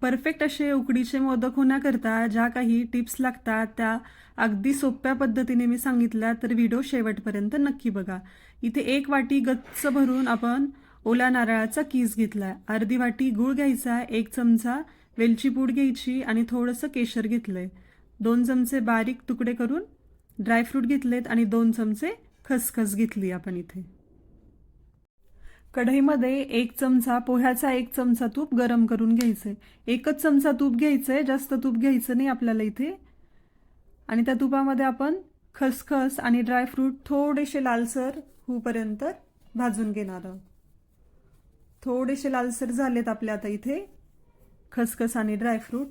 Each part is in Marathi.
परफेक्ट असे उकडीचे मोदक होण्याकरता ज्या काही टिप्स लागतात त्या अगदी सोप्या पद्धतीने मी सांगितल्या, तर व्हिडिओ शेवटपर्यंत नक्की बघा. इथे 1 वाटी गच्च भरून आपण ओल्या नारळाचा कीस घेतलाय, अर्धी वाटी गूळ घ्यायचा, 1 चमचा वेलची पूड घ्यायची आणि थोडंसं केशर घेतलंय, 2 चमचे बारीक तुकडे करून ड्रायफ्रूट घेतलेत आणि 2 चमचे खसखस घेतली आपण इथे. कढईमध्ये 1 चमचा पोह्याचा 1 चमचा तूप गरम करून घ्यायचंय. 1च चमचा तूप घ्यायचंय, जास्त तूप घ्यायचं नाही आपल्याला इथे. आणि त्या तुपामध्ये आपण खसखस आणि ड्रायफ्रूट थोडेसे लालसर होईपर्यंत भाजून घेणार आहोत. थोडेसे लालसर झालेत आपले आता इथे खसखस आणि ड्रायफ्रूट.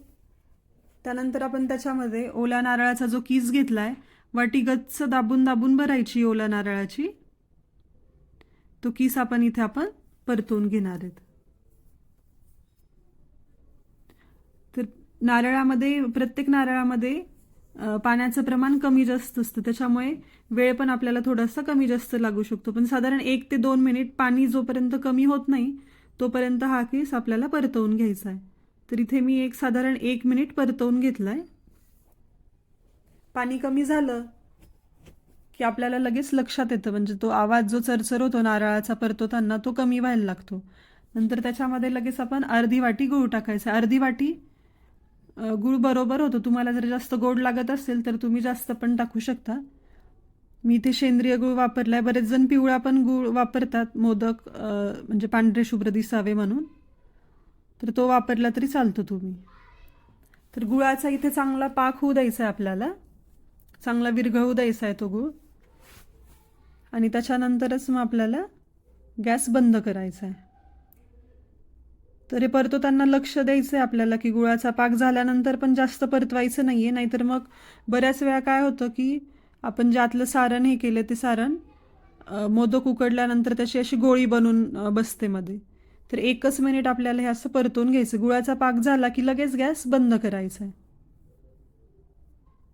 त्यानंतर आपण त्याच्यामध्ये ओल्या नारळाचा जो कीस घेतलाय, वाटी गच्च दाबून दाबून भरायची ओल्या नारळाची. तो कीस आपण इथे परतवून घेणार आहेत. तर नारळामध्ये प्रत्येक नारळामध्ये पाण्याचं प्रमाण कमी जास्त असतं, त्याच्यामुळे वेळ पण आपल्याला थोडासा कमी जास्त लागू शकतो. पण साधारण 1 ते 2 मिनिट पाणी जोपर्यंत कमी होत नाही तोपर्यंत हा कीस आपल्याला परतवून घ्यायचा आहे. तर इथे मी साधारण 1 मिनिट परतवून घेतलाय. पाणी कमी झालं की आपल्याला लगेच लक्षात येतं, म्हणजे तो आवाज जो चरचर होतो नारळाचा परतवताना तो कमी व्हायला लागतो. नंतर त्याच्यामध्ये लगेच आपण अर्धी वाटी गूळ टाकायचा. अर्धी वाटी गूळ बरोबर होतो. तुम्हाला जर जास्त गोड लागत असेल तर तुम्ही जास्त पण टाकू शकता. मी इथे सेंद्रिय गूळ वापरलाय. बरेच जण पिवळा पण गूळ वापरतात मोदक म्हणजे पांढरे शुभ्र दिसावे म्हणून, तर तो वापरला तरी चालतो तुम्ही. तर गुळाचा इथे चांगला पाक होऊ द्यायचा आहे आपल्याला, चांगला विरघळू द्यायचा आहे तो गूळ. आणि त्याच्यानंतरच मग आपल्याला गॅस बंद करायचा आहे. तर हे परतवताना लक्ष द्यायचं आहे आपल्याला की गुळाचा पाक झाल्यानंतर पण जास्त परतवायचं नाही आहे, नाहीतर मग बऱ्याच वेळा काय होतं की आपण जे आतलं सारण हे केलं ते सारण मोदक उकडल्यानंतर त्याची अशी गोळी बनून बसते मध्ये. तर 1च मिनिट आपल्याला हे असं परतवून घ्यायचं. गुळाचा पाक झाला की लगेच गॅस बंद करायचा आहे.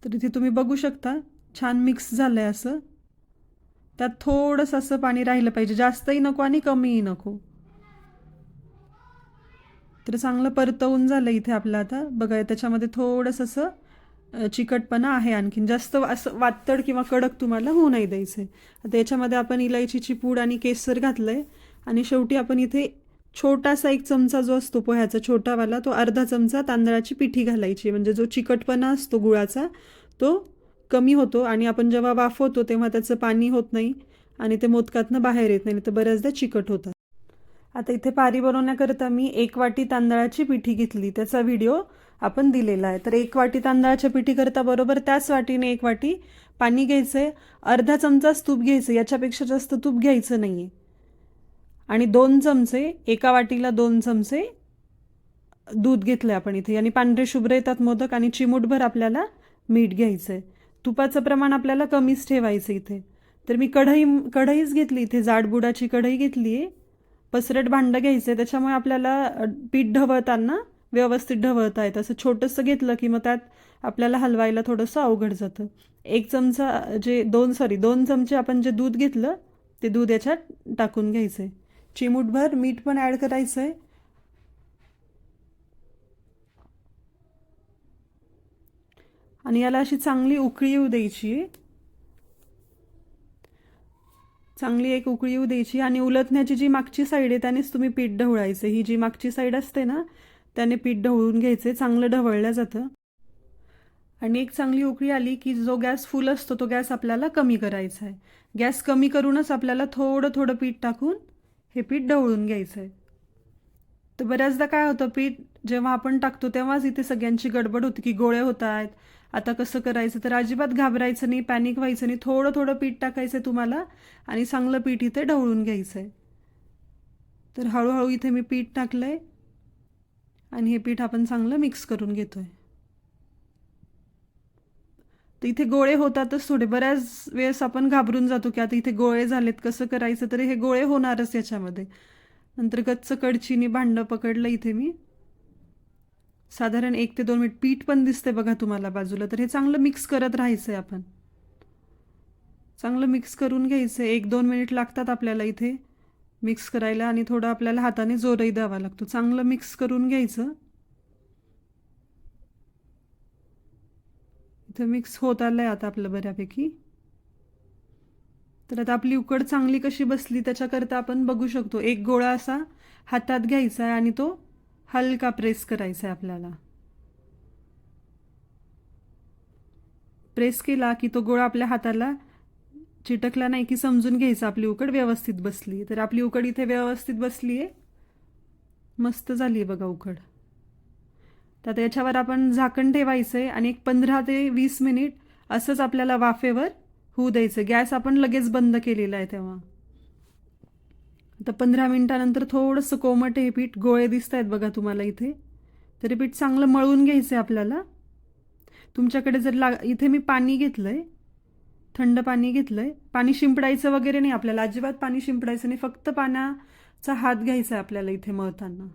तर इथे तुम्ही बघू शकता छान मिक्स झालंय असं. त्यात थोडंसं असं पाणी राहिलं पाहिजे, जास्तही नको आणि कमीही नको. तर चांगलं परतवून झालं इथे आपलं. आता बघा त्याच्यामध्ये थोडंसं असं चिकटपणा आहे, आणखीन जास्त असं वातड किंवा कडक तुम्हाला होऊ नाही द्यायचं आहे. आता याच्यामध्ये आपण इलायचीची पूड आणि केसर घातलंय आणि शेवटी आपण इथे छोटासा 1 चमचा जो असतो पोह्याचा छोटावाला, तो अर्धा चमचा तांदळाची पिठी घालायची, म्हणजे जो चिकटपणा असतो गुळाचा तो कमी होतो आणि आपण जेव्हा वाफवतो तेव्हा त्याचं पाणी होत नाही आणि ते मोदकातनं बाहेर येत नाही, तर बऱ्याचदा चिकट होतात. आता इथे पारी बनवण्याकरता मी 1 वाटी तांदळाची पिठी घेतली, त्याचा व्हिडिओ आपण दिलेला आहे. तर 1 वाटी तांदळाच्या पिठी करता बरोबर त्याच वाटीने 1 वाटी पाणी घ्यायचंय, अर्धा चमचाच तूप घ्यायचं, याच्यापेक्षा जास्त तूप घ्यायचं नाहीये. आणि 2 चमचे, एका वाटीला 2 चमचे दूध घेतलंय आपण इथे. आणि पांढरे शुभ्र येतात मोदक. आणि चिमूटभर आपल्याला मीठ घ्यायचंय. तुपाचं प्रमाण आपल्याला कमीच ठेवायचं इथे. तर मी कढईच घेतली इथे, जाडबुडाची कढई घेतली आहे. पसरट भांडं घ्यायचं आहे, त्याच्यामुळे आपल्याला पीठ ढवळताना व्यवस्थित ढवळता येतं. असं छोटंसं घेतलं की मग त्यात आपल्याला हलवायला थोडंसं अवघड जातं. 1 चमचा 2 चमचे आपण जे दूध घेतलं ते दूध याच्यात टाकून घ्यायचं आहे. चिमूटभर मीठ पण ॲड करायचं आहे. आणि याला अशी चांगली उकळी येऊ द्यायची आहे. चांगली एक उकळी येऊ द्यायची आणि उलटण्याची जी मागची साईड आहे त्यानेच तुम्ही पीठ ढवळायचं. ही जी मागची साईड असते ना त्याने पीठ ढवळून घ्यायचे, चांगलं ढवळलं जातं. आणि एक चांगली उकळी आली की जो गॅस फुल असतो तो गॅस आपल्याला कमी करायचा आहे. गॅस कमी करूनच आपल्याला थोडं थोडं पीठ टाकून हे पीठ ढवळून घ्यायचं आहे. तर बऱ्याचदा काय होतं, पीठ जेव्हा आपण टाकतो तेव्हाच इथे सगळ्यांची गडबड होती की गोळे होत आहेत, आता कसं करायचं. तर अजिबात घाबरायचं नाही, पॅनिक व्हायचं नाही. थोडं थोडं पीठ टाकायचं तुम्हाला आणि चांगलं पीठ इथे ढवळून घ्यायचं आहे. तर हळूहळू इथे मी पीठ टाकलंय आणि हे पीठ आपण चांगलं मिक्स करून घेतोय. तर इथे गोळे होतातच थोडे. बऱ्याच वेळेस आपण घाबरून जातो की आता इथे गोळे झालेत कसं करायचं. तर हे गोळे होणारच याच्यामध्ये. नंतर गच्च कडचीनी भांडं पकडलं इथे मी. साधारण 1 ते 2 मिनिट. पीठ पण दिसते बघा तुम्हाला बाजूला. तर हे चांगलं मिक्स करत राहायचंय आपण. चांगलं मिक्स करून घ्यायचंय. 1-2 मिनिट लागतात आपल्याला इथे मिक्स करायला आणि थोडं आपल्याला हाताने जोरही द्यावा लागतो. चांगलं मिक्स करून घ्यायचं. इथं मिक्स होत आलंय आता आपलं बऱ्यापैकी. तर आता आपली उकड चांगली कशी बसली त्याच्याकरता आपण बघू शकतो. एक गोळा असा हातात घ्यायचा आहे आणि तो हलका प्रेस करायचा आहे आपल्याला. प्रेस केला की तो गोळा आपल्या हाताला चिटकला नाही की समजून घ्यायचं आपली उकड व्यवस्थित बसली. तर आपली उकड इथे व्यवस्थित बसली आहे, मस्त झाली आहे बघा उकड. तर याच्यावर आपण झाकण ठेवायचंय आणि एक 15 ते 20 मिनिट असंच आपल्याला वाफेवर होऊ द्यायचं. गॅस आपण लगेच बंद केलेला आहे तेव्हा. आता 15 मिनिटानंतर थोडंसं कोमट हे पीठ, गोळे दिसत आहेत बघा तुम्हाला इथे. तर हे पीठ चांगलं मळून घ्यायचं आहे आपल्याला. तुमच्याकडे जर इथे मी पाणी घेतलंय, थंड पाणी घेतलंय. पाणी शिंपडायचं वगैरे नाही आपल्याला, अजिबात पाणी शिंपडायचं नाही. फक्त पाण्याचा हात घ्यायचा आहे आपल्याला इथे मळताना.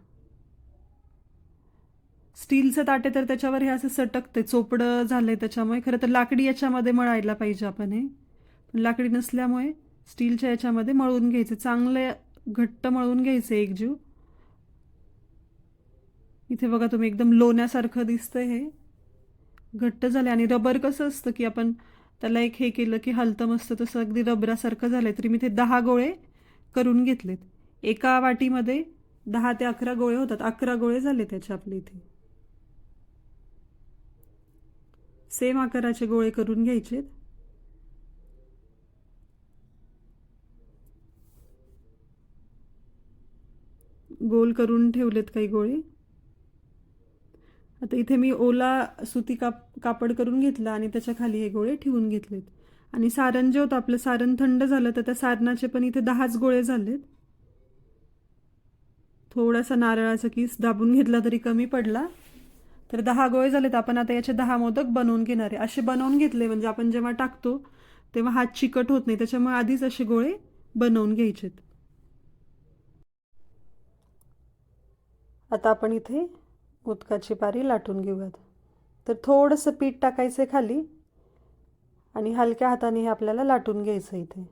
स्टीलचं ताट आहे तर त्याच्यावर हे असं सटकते, चोपडं झालंय त्याच्यामुळे. खरं तर लाकडी याच्यामध्ये मळायला पाहिजे आपण हे, पण लाकडी नसल्यामुळे स्टीलच्या याच्यामध्ये मळून घ्यायचे. चांगले घट्ट मळून घ्यायचे एकजीव. इथे बघा तुम्ही एकदम लोण्यासारखं दिसतंय हे, घट्ट झाले. आणि रबर कसं असतं की आपण त्याला एक हे केलं की हलतं मस्त, तसं अगदी रबरासारखं झालंय. तरी मी ते 10 गोळे करून घेतलेत. एका वाटीमध्ये 10 ते 11 गोळे होतात. 11 गोळे झाले त्याचे आपले इथे. सेम आकाराचे गोळे करून घ्यायचेत. गोल करून ठेवलेत काही गोळे. आता इथे मी ओला सुती कापड करून घेतला आणि त्याच्या खाली हे गोळे ठेवून घेतलेत. आणि सारण जे होतं आपलं, सारण थंड झालं तर त्या सारणाचे पण इथे 10च गोळे झालेत. थोडासा नारळाचा किस दाबून घेतला तरी कमी पडला. तर 10 गोळे झालेत. आपण आता याचे 10 मोदक बनवून घेणार आहे. असे बनवून घेतले म्हणजे आपण जेव्हा टाकतो तेव्हा हात चिकट होत नाही, त्याच्यामुळे आधीच असे गोळे बनवून घ्यायचेत. आता आपण इथे मोदकाची पारी लाटून घेऊयात. तर थोडंसं पीठ टाकायचं खाली आणि हलक्या हाताने हे आपल्याला लाटून घ्यायचं इथे.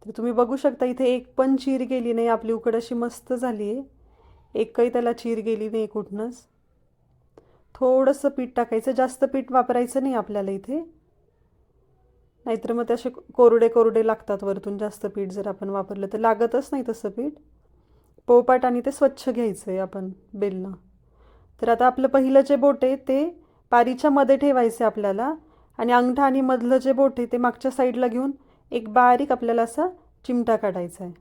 तर तुम्ही बघू शकता इथे एक पण चीर गेली नाही. आपली उकड अशी मस्त झाली आहे, एकही त्याला चीर गेली नाही कुठनंच. थोडंसं पीठ टाकायचं, जास्त पीठ वापरायचं नाही आपल्याला इथे, नाहीतर मग ते असे कोरडे कोरडे लागतात वरतून. जास्त पीठ जर आपण वापरलं तर लागतच नाही तसं पीठ. पोळपाट आणि ते स्वच्छ घ्यायचं आहे आपण बेलनं. तर आता आपलं पहिलं जे बोट आहे ते पारीच्या मध्ये ठेवायचं आहे आपल्याला, आणि अंगठा आणि मधलं जे बोट आहे ते मागच्या साईडला घेऊन एक बारीक आपल्याला असा चिमटा काढायचा आहे,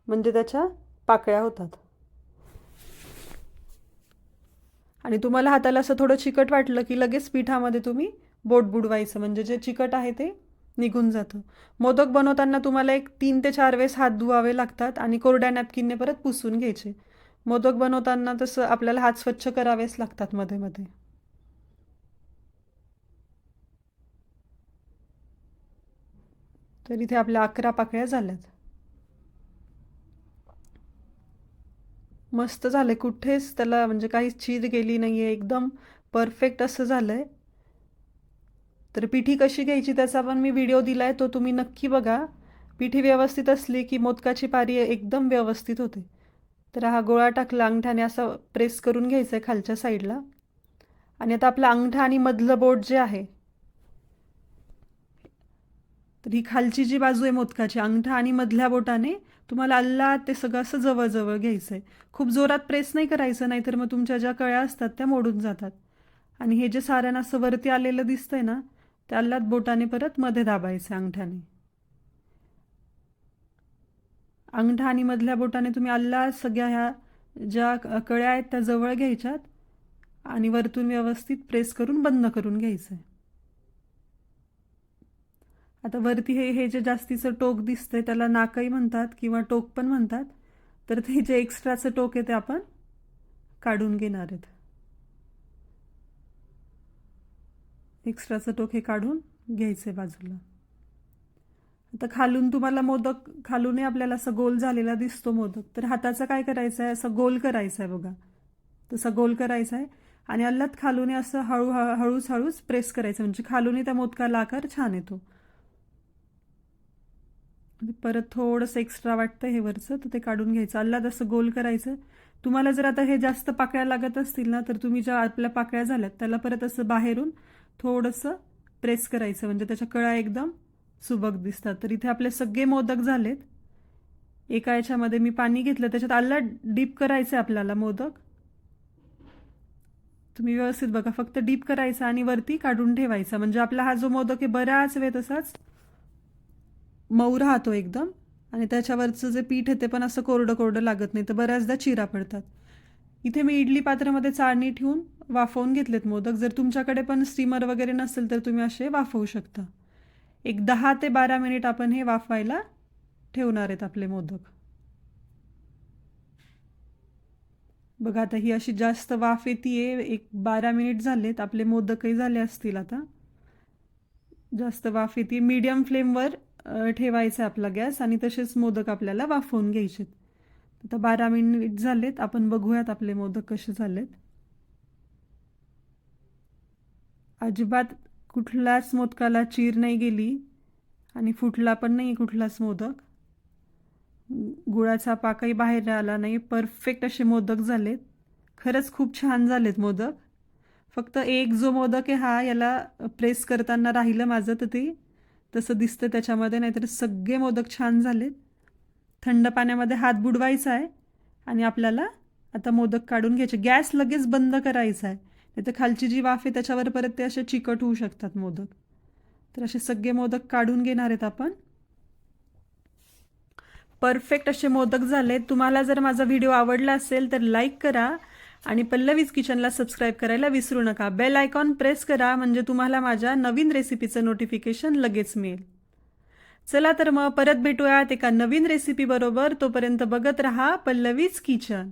म्हणजे त्याच्या पाकळ्या होतात. आणि तुम्हाला हाताला असं थोडं चिकट वाटलं की लगेच पिठामध्ये तुम्ही बोट बुडवायचं, म्हणजे जे चिकट आहे ते निघून जातं. मोदक बनवताना तुम्हाला एक 3 ते 4 वेळेस हात धुवावे लागतात आणि कोरड्या नॅपकिनने परत पुसून घ्यायचे. मोदक बनवताना तसं आपल्याला हात स्वच्छ करावेच लागतात मध्ये मध्ये. तर इथे आपल्या 11 पाकळ्या झाल्यात. मस्त झालंय, कुठेच त्याला म्हणजे काहीच चीज गेली नाहीये, एकदम परफेक्ट असं झालंय. तर पिठी कशी घ्यायची त्याचा पण मी व्हिडिओ दिलाय, तो तुम्ही नक्की बघा. पिठी व्यवस्थित असली की मोदकाची पारी एकदम व्यवस्थित होते. तर हा गोळा टाकला, अंगठ्याने असा प्रेस करून घ्यायचा आहे खालच्या साईडला. आणि आता आपला अंगठा आणि मधलं बोट जे आहे, तर ही खालची जी बाजू आहे मोदकाची, अंगठा आणि मधल्या बोटाने तुम्हाला अल्ला ते सगळं असं जवळजवळ घ्यायचं आहे. खूप जोरात प्रेस नाही करायचं, नाहीतर मग तुमच्या ज्या कळ्या असतात त्या मोडून जातात. आणि हे जे सारण असं वरती आलेलं दिसतंय ना, त्या अल्लात बोटाने परत मध्ये दाबायचं अंगठ्याने. अंगठा आणि मधल्या बोटाने तुम्ही अल्ला सगळ्या ह्या ज्या कळ्या आहेत त्या जवळ घ्यायच्यात आणि वरतून व्यवस्थित प्रेस करून बंद करून घ्यायचं आहे. आता वरती हे जे जास्तीचं टोक दिसतंय त्याला नाकही म्हणतात किंवा टोक पण म्हणतात. तर ते जे एक्स्ट्राचं टोक आहे ते आपण काढून घेणार आहेत. एक्स्ट्राचं टोक हे काढून घ्यायचं आहे बाजूला. आता खालून तुम्हाला मोदक, खालूनही आपल्याला असं गोल झालेला दिसतो मोदक. तर हाताचा काय करायचं आहे, असं गोल करायचं आहे बघा, तसा गोल करायचा आहे. आणि अल्लात खालून असं हळूच हळूच प्रेस करायचं, म्हणजे खालून त्या मोदकाला आकार छान येतो. परत थोडंसं एक्स्ट्रा वाटतं हे वरचं, तर ते काढून घ्यायचं. अल्लात असं गोल करायचं. तुम्हाला जर आता हे जास्त पाकळ्या लागत असतील ना, तर तुम्ही ज्या आपल्या पाकळ्या झाल्यात त्याला परत असं बाहेरून थोडंसं प्रेस करायचं, म्हणजे त्याच्या कळ्या एकदम सुबक दिसतात. तर इथे आपले सगळे मोदक झालेत. एका याच्यामध्ये मी पाणी घेतलं, त्याच्यात आलं डीप करायचं आपल्याला मोदक. तुम्ही व्यवस्थित बघा, फक्त डीप करायचा आणि वरती काढून ठेवायचा, म्हणजे आपला हा जो मोदक आहे बराच वेळ तसाच मऊ राहतो एकदम. आणि त्याच्यावरचं जे पीठ आहे ते पण असं कोरडं कोरडं लागत नाही, तर बऱ्याचदा चिरा पडतात. इथे मी इडली पात्रामध्ये चाळणी ठेवून वाफवून घेतलेत मोदक. जर तुमच्याकडे पण स्टीमर वगैरे नसेल तर तुम्ही असे वाफवू शकता. एक 10 ते 12 मिनिट आपण हे वाफवायला ठेवणार आहेत आपले मोदक. बघा आता ही अशी जास्त वाफ येतीये, एक 12 मिनिट झालेत, आपले मोदकही झाले असतील आता. जास्त वाफ येते, मीडियम फ्लेमवर ठेवायचा आपला गॅस आणि तसेच मोदक आपल्याला वाफवून घ्यायचे. आता 12 मिनिट झालेत, आपण बघूयात आपले मोदक कसे झालेत. अजिबात कुठल्याच मोदकाला चीर नाही गेली आणि फुटला पण नाही कुठलाच मोदक. गुळाचा पाकही बाहेर आला नाही, परफेक्ट असे मोदक झालेत. खरंच खूप छान झालेत मोदक. फक्त एक जो मोदक आहे हा याला प्रेस करताना राहिलं माझं, तर ते तसं दिसतं त्याच्यामध्ये, नाहीतर सगळे मोदक छान झालेत. थंड पाण्यामध्ये हात बुडवायचा आहे आणि आपल्याला आता मोदक काढून घ्यायचे. गॅस लगेच बंद करायचा आहे, नाही तर खालची जी वाफ आहे त्याच्यावर परत ते असे चिकट होऊ शकतात मोदक. तर असे सगळे मोदक काढून घेणार आहेत आपण. परफेक्ट असे मोदक झाले. तुम्हाला जर माझा व्हिडिओ आवडला असेल तर लाईक करा आणि पल्लवीज किचनला सबस्क्राईब करायला विसरू नका. बेल आयकॉन प्रेस करा, म्हणजे तुम्हाला माझ्या नवीन रेसिपीचं नोटिफिकेशन लगेच मिळेल. चला तर मग परत भेटूयात एका नवीन रेसिपी बरोबर. तोपर्यंत बघत रहा पल्लवीज किचन.